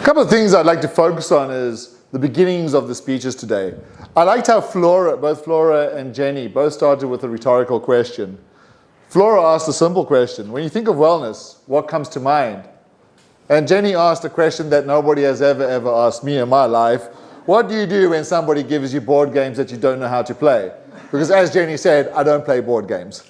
couple of things I'd like to focus on is the beginnings of the speeches today. I liked how both Flora and Jenny both started with a rhetorical question. Flora asked a simple question. When you think of wellness, what comes to mind? And Jenny asked a question that nobody has ever asked me in my life. What do you do when somebody gives you board games that you don't know how to play? Because as Jenny said, I don't play board games.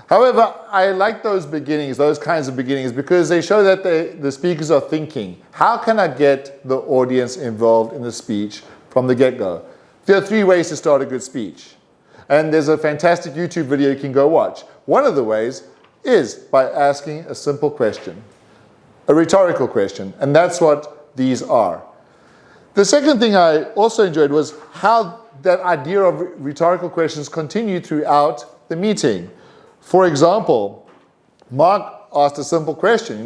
However, I like those beginnings, those kinds of beginnings, because they show that the speakers are thinking, how can I get the audience involved in the speech from the get-go? There are 3 ways to start a good speech. And there's a fantastic YouTube video you can go watch. One of the ways is by asking a simple question, a rhetorical question, and that's what these are. The second thing I also enjoyed was how that idea of rhetorical questions continued throughout the meeting. For example, Mark asked a simple question,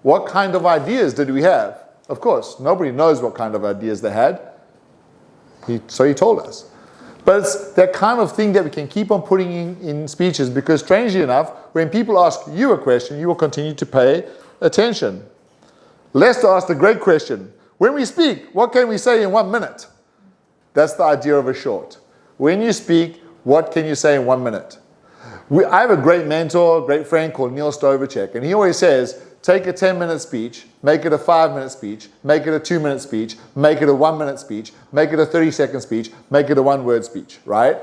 what kind of ideas did we have? Of course, nobody knows what kind of ideas they had, so he told us. But it's that kind of thing that we can keep on putting in speeches, because strangely enough, when people ask you a question, you will continue to pay attention. Lester asked a great question. When we speak, what can we say in 1 minute? That's the idea of a short. When you speak, what can you say in 1 minute? I have a great mentor, great friend called Neil Stovacek, and he always says, take a 10-minute speech, make it a 5-minute speech, make it a 2-minute speech, make it a 1-minute speech, make it a 30-second speech, make it a 1-word speech, right?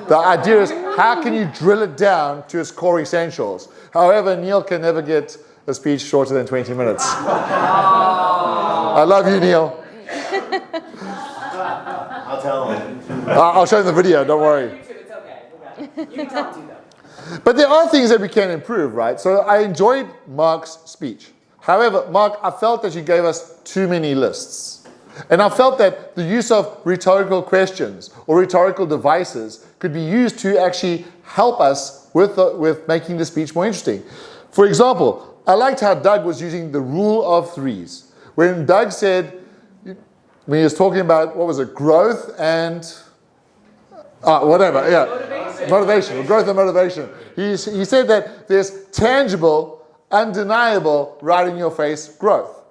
The idea is, how can you drill it down to its core essentials? However, Neil can never get a speech shorter than 20 minutes. I love you, Neil. I'll tell him. I'll show him the video, don't worry. It's okay. You can tell him to, though. But there are things that we can improve, right? So I enjoyed Mark's speech. However, Mark, I felt that you gave us too many lists. And I felt that the use of rhetorical questions or rhetorical devices could be used to actually help us with making the speech more interesting. For example, I liked how Doug was using the rule of 3s. When Doug said, when he was talking about, what was it, growth and motivation, growth and motivation. He said that there's tangible, undeniable, right in your face growth.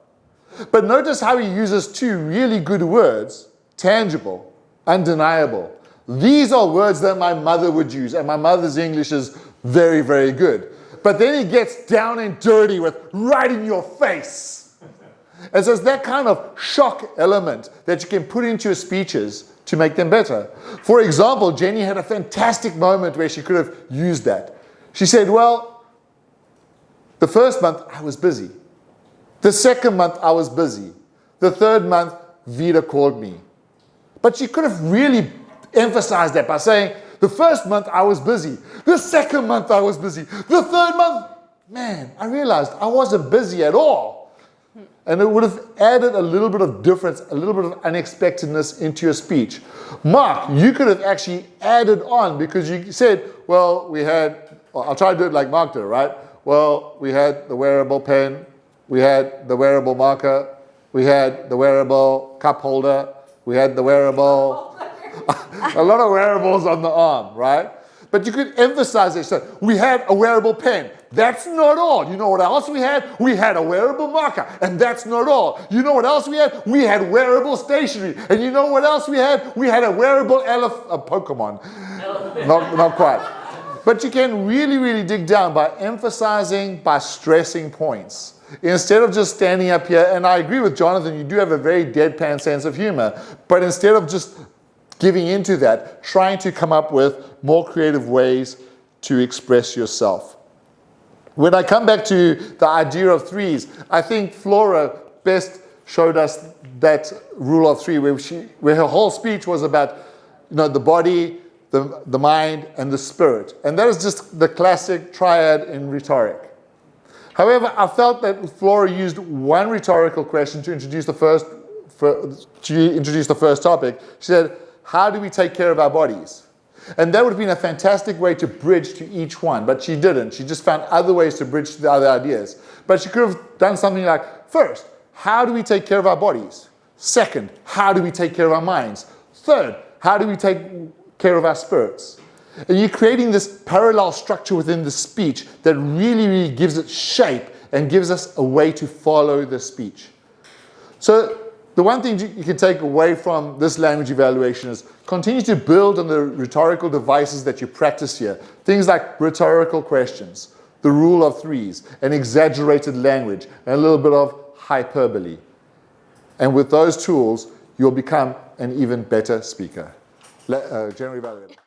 But notice how he uses 2 really good words, tangible, undeniable. These are words that my mother would use, and my mother's English is very, very good. But then he gets down and dirty with right in your face. And so it's that kind of shock element that you can put into your speeches to make them better. For example, Jenny had a fantastic moment where she could have used that. She said, well, the first month I was busy. The second month I was busy. The third month, Vida called me. But she could have really emphasized that by saying, the first month I was busy. The second month I was busy. The third month, man, I realized I wasn't busy at all. And it would have added a little bit of difference, a little bit of unexpectedness into your speech. Mark, you could have actually added on, because you said, well, I'll try to do it like Mark did, right? Well, we had the wearable pen, we had the wearable marker, we had the wearable cup holder, we had the wearable, a lot of wearables on the arm, right? But you could emphasize it. So we had a wearable pen. That's not all. You know what else we had? We had a wearable marker. And that's not all. You know what else we had? We had wearable stationery. And you know what else we had? We had a wearable Pokemon. Not quite. But you can really, really dig down by emphasizing, by stressing points. Instead of just standing up here, and I agree with Jonathan, you do have a very deadpan sense of humor. But instead of just giving into that, trying to come up with more creative ways to express yourself. When I come back to the idea of 3s, I think Flora best showed us that rule of 3, where her whole speech was about, the body, the mind, and the spirit. And that is just the classic triad in rhetoric. However, I felt that Flora used one rhetorical question to introduce the first topic. She said, how do we take care of our bodies? And that would have been a fantastic way to bridge to each one, but she didn't. She just found other ways to bridge to the other ideas. But she could have done something like, first, how do we take care of our bodies? Second, how do we take care of our minds? Third, how do we take care of our spirits? And you're creating this parallel structure within the speech that really, really gives it shape and gives us a way to follow the speech. So the one thing you can take away from this language evaluation is continue to build on the rhetorical devices that you practice here. Things like rhetorical questions, the rule of threes, an exaggerated language, and a little bit of hyperbole. And with those tools, you'll become an even better speaker. General Evaluator.